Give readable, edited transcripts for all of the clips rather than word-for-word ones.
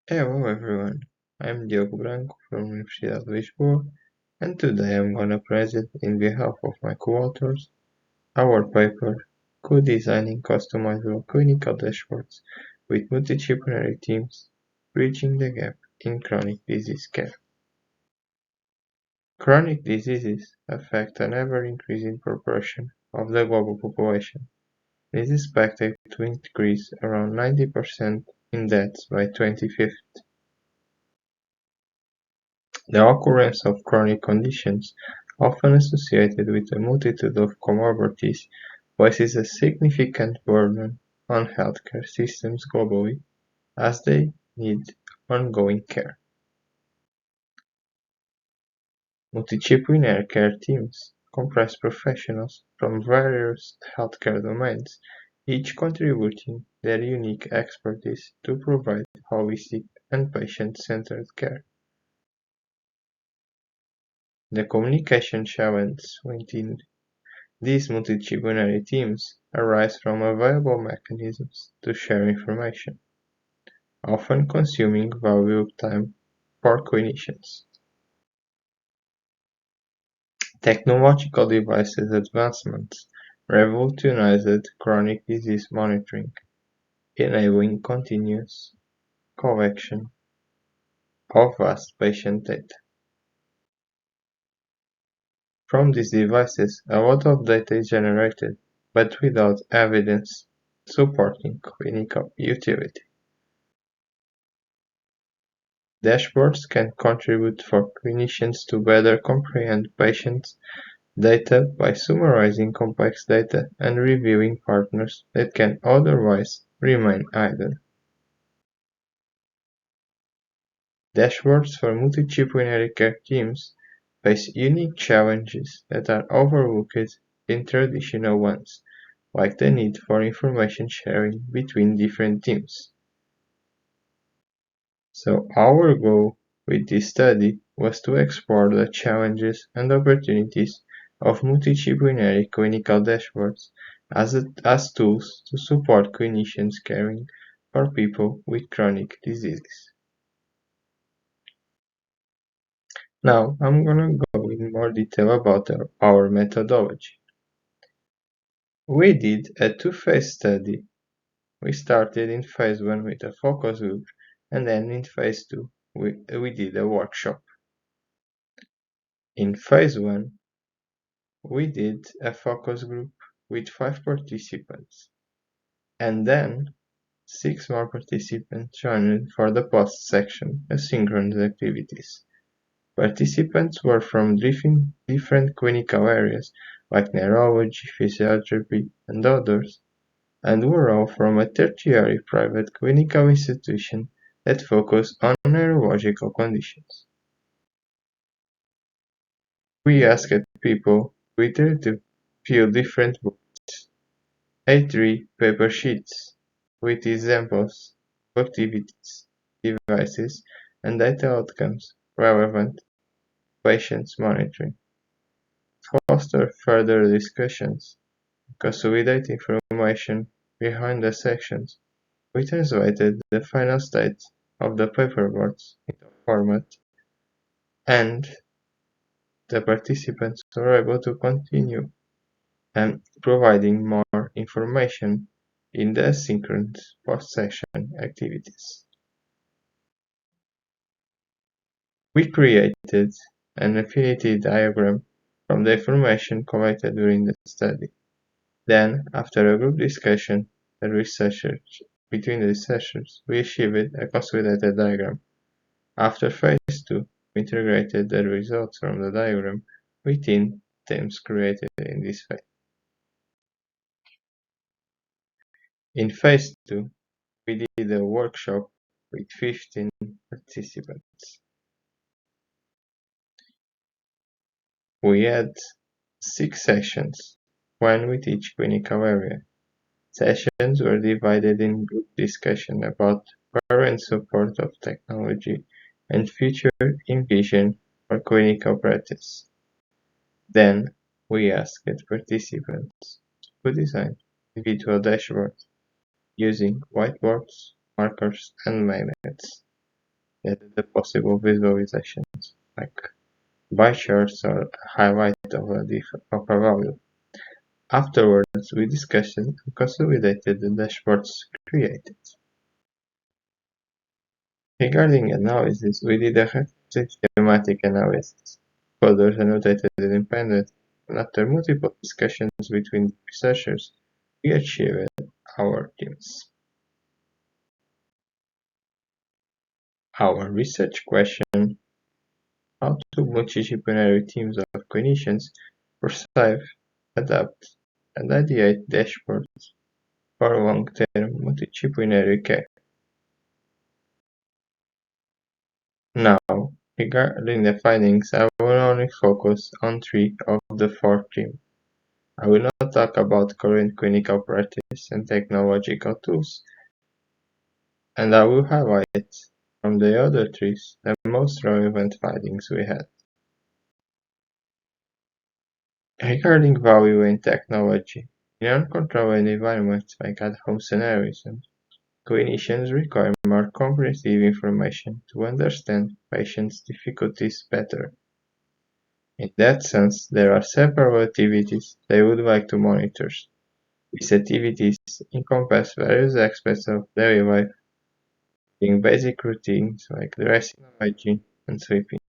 Hello everyone, I'm Diogo Branco from Universidade de Lisboa, and today I'm gonna present in behalf of my co-authors our paper Co-Designing Customizable Clinical Dashboards with Multidisciplinary Teams, Bridging the Gap in Chronic Disease Care. Chronic diseases affect an ever-increasing proportion of the global population. It is expected to increase around 90% in deaths by 2050. The occurrence of chronic conditions, often associated with a multitude of comorbidities, places a significant burden on healthcare systems globally, as they need ongoing care. Multidisciplinary care teams comprise professionals from various healthcare domains, each contributing their unique expertise to provide holistic and patient-centered care. The communication challenges within these multidisciplinary teams arise from available mechanisms to share information, often consuming valuable time for clinicians. Technological devices advancements revolutionized chronic disease monitoring, enabling continuous collection of vast patient data. From these devices, a lot of data is generated, but without evidence supporting clinical utility. Dashboards can contribute for clinicians to better comprehend patients' data by summarizing complex data and reviewing patterns that can otherwise remain hidden. Dashboards for multidisciplinary care teams face unique challenges that are overlooked in traditional ones, like the need for information sharing between different teams. So our goal with this study was to explore the challenges and opportunities of multidisciplinary clinical dashboards as tools to support clinicians caring for people with chronic diseases. Now I'm gonna go in more detail about our methodology. We did a two-phase study. We started in phase 1 with a focus group, and then in phase 2 we did a workshop. In phase 1, we did a focus group with 5 participants, and then 6 more participants joined for the post-section asynchronous activities. Participants were from different clinical areas like neurology, physiotherapy, and others, and were all from a tertiary private clinical institution that focused on neurological conditions. We asked people to iterate to fill different boards, A3 paper sheets, with examples of activities, devices, and data outcomes relevant to patients monitoring. Foster further discussions, consolidate information behind the sections. We translated the final state of the paperboards into format, and the participants were able to continue providing more information in the asynchronous post-session activities. We created an affinity diagram from the information collected during the study. Then, after a group discussion between the researchers, we achieved a consolidated diagram. After phase 2, we integrated the results from the diagram within themes created in this phase. In phase 2, we did a workshop with 15 participants. We had 6 sessions, one with each clinical area. Sessions were divided in group discussion about current support of technology and future envision for clinical practice. Then, we asked participants to design individual dashboards using whiteboards, markers, and magnets. the possible visualizations, like bar charts or a highlight of a value. Afterwards, we discussed and consolidated the dashboards created. Regarding analysis, we did a systematic analysis. Folders annotated independently, and after multiple discussions between the researchers, we achieved our teams. Our research question: how do multidisciplinary teams of clinicians perceive, adapt, and ideate dashboards for long-term multidisciplinary care? Now, regarding the findings, I will only focus on 3 of the 4 teams. I will not talk about current clinical practice and technological tools, and I will highlight from the other 3 the most relevant findings we had. Regarding value in technology, in uncontrolled environments like at-home scenarios, clinicians require more comprehensive information to understand patients' difficulties better. In that sense, there are several activities they would like to monitor. These activities encompass various aspects of daily life, including basic routines like dressing, hygiene, and sleeping,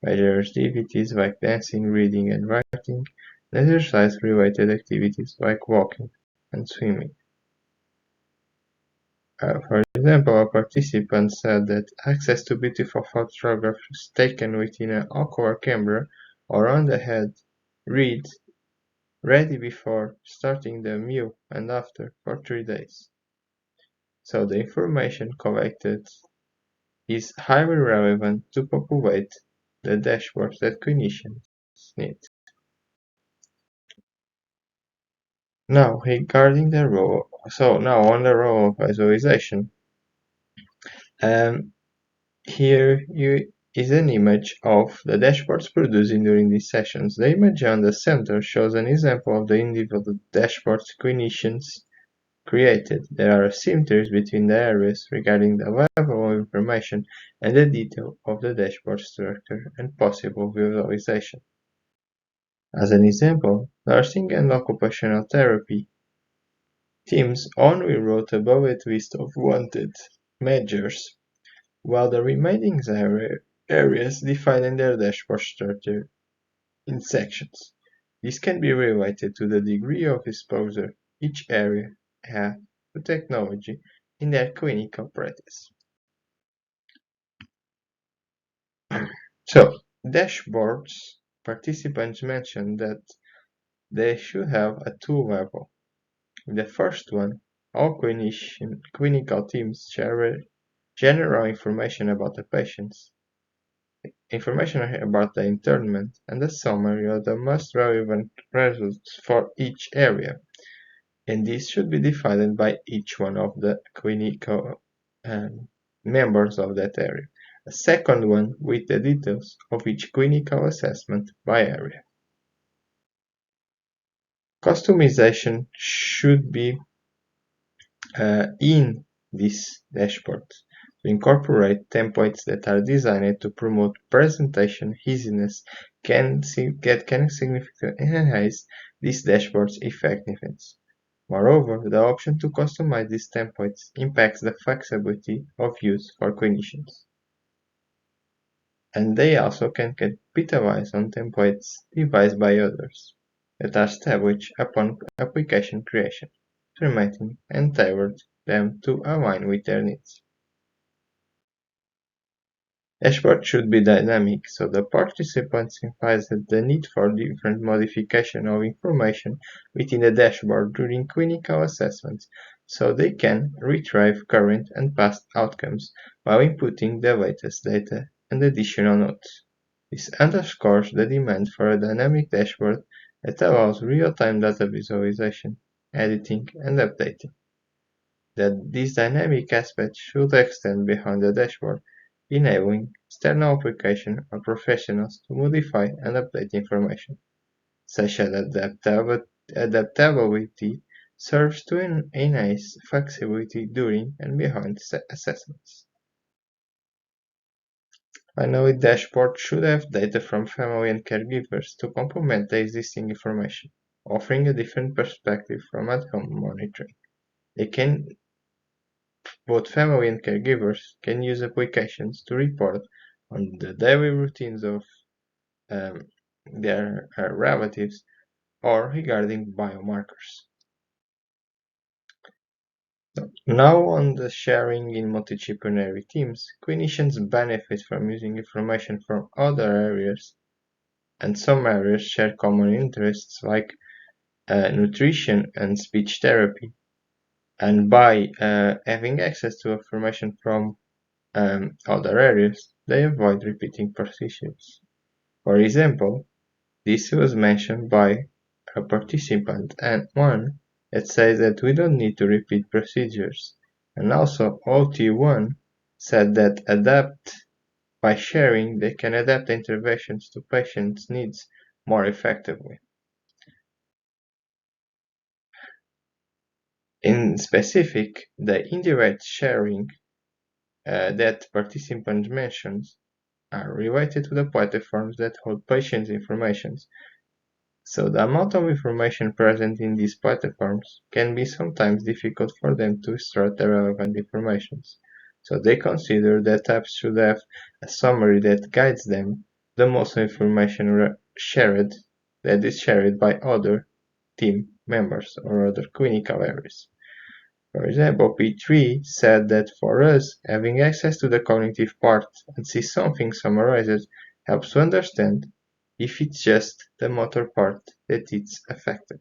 leisure activities like dancing, reading, and writing, and exercise-related activities like walking and swimming. For example, a participant said that access to beautiful photographs taken within an awkward camera or on the head, ready before starting the meal and after for 3 days. So the information collected is highly relevant to populate the dashboards that clinicians need. Now, regarding the role, on the role of visualization, here is an image of the dashboards produced during these sessions. The image on the center shows an example of the individual dashboards clinicians created. There are asymmetries between the areas regarding the level of information and the detail of the dashboard structure and possible visualization. As an example, nursing and occupational therapy teams only wrote a bullet list of wanted measures, while the remaining areas defined their dashboard structure in sections. This can be related to the degree of exposure each area had to technology in their clinical practice. So, dashboards, participants mentioned that they should have a 2 level. In the first one, all clinical teams share general information about the patients, information about the internment, and a summary of the most relevant results for each area, and this should be defined by each one of the clinical members of that area. A second one with the details of each clinical assessment by area. Customization should be in this dashboard to incorporate templates that are designed to promote presentation easiness can significantly enhance this dashboard's effectiveness. Moreover, the option to customize these templates impacts the flexibility of use for clinicians, and they also can capitalize on templates devised by others that are established upon application creation, formatting, and tailored them to align with their needs. Dashboard should be dynamic, so the participants emphasize the need for different modification of information within the dashboard during clinical assessments, so they can retrieve current and past outcomes while inputting the latest data and additional notes. This underscores the demand for a dynamic dashboard that allows real-time data visualization, editing, and updating. This dynamic aspect should extend beyond the dashboard, enabling external application or professionals to modify and update information. Such adaptability serves to enhance flexibility during and behind assessments. Finally, dashboard should have data from family and caregivers to complement the existing information, offering a different perspective from at-home monitoring. Both family and caregivers can use applications to report on the daily routines of their relatives or regarding biomarkers. Now on the sharing in multidisciplinary teams, clinicians benefit from using information from other areas, and some areas share common interests like nutrition and speech therapy. And by having access to information from other areas, they avoid repeating procedures. For example, this was mentioned by a participant and one that says that we don't need to repeat procedures. And also OT1 said that by sharing, they can adapt interventions to patients' needs more effectively. In specific, the indirect sharing that participants mentioned are related to the platforms that hold patients' information. So the amount of information present in these platforms can be sometimes difficult for them to extract the relevant information. So they consider that apps should have a summary that guides them the most information shared that is shared by other team members or other clinical areas. For example, P3 said that for us, having access to the cognitive part and see something summarized helps to understand if it's just the motor part that is affected.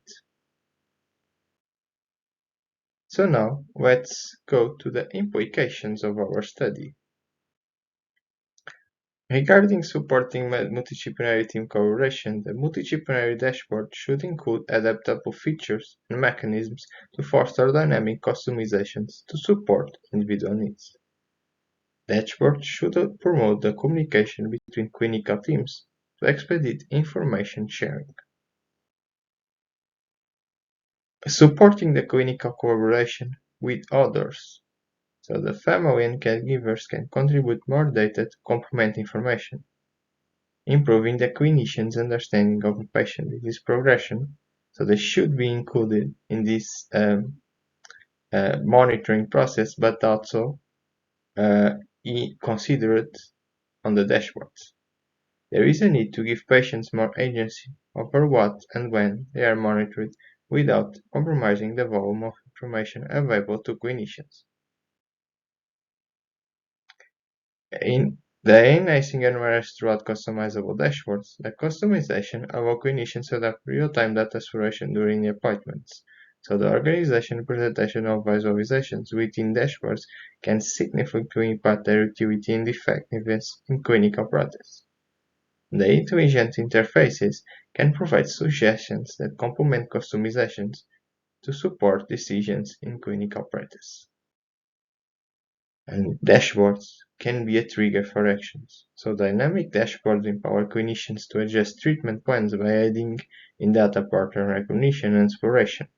So now, let's go to the implications of our study. Regarding supporting multidisciplinary team collaboration, the multidisciplinary dashboard should include adaptable features and mechanisms to foster dynamic customizations to support individual needs. Dashboards should promote the communication between clinical teams to expedite information sharing. Supporting the clinical collaboration with others, so the family and caregivers can contribute more data to complement information. Improving the clinician's understanding of the patient disease progression, so they should be included in this monitoring process, but also considered on the dashboards. There is a need to give patients more agency over what and when they are monitored without compromising the volume of information available to clinicians. In the enhancing awareness throughout customizable dashboards, the customization allows clinicians to adapt real-time data exploration during the appointments, so the organization and presentation of visualizations within dashboards can significantly impact their utility and effectiveness in clinical practice. The intelligent interfaces can provide suggestions that complement customizations to support decisions in clinical practice. And dashboards can be a trigger for actions. So dynamic dashboards empower clinicians to adjust treatment plans by aiding in data pattern recognition and exploration.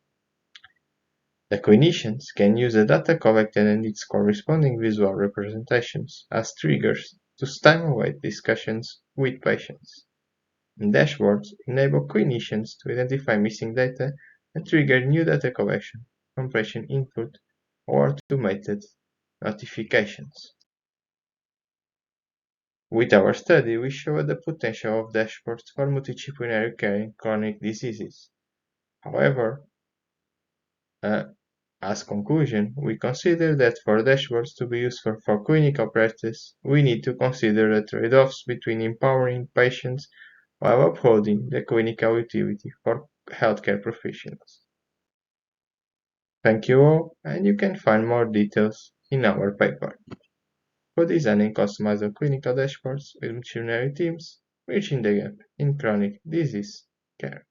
The clinicians can use the data collected and its corresponding visual representations as triggers to stimulate discussions with patients. And dashboards enable clinicians to identify missing data and trigger new data collection from patient input or automated notifications. With our study, we showed the potential of dashboards for multidisciplinary care in chronic diseases. However, as conclusion, we consider that for dashboards to be useful for clinical practice, we need to consider the trade-offs between empowering patients while upholding the clinical utility for healthcare professionals. Thank you all, and you can find more details in our paper. For designing customizable clinical dashboards with multidisciplinary teams, reaching the gap in chronic disease care.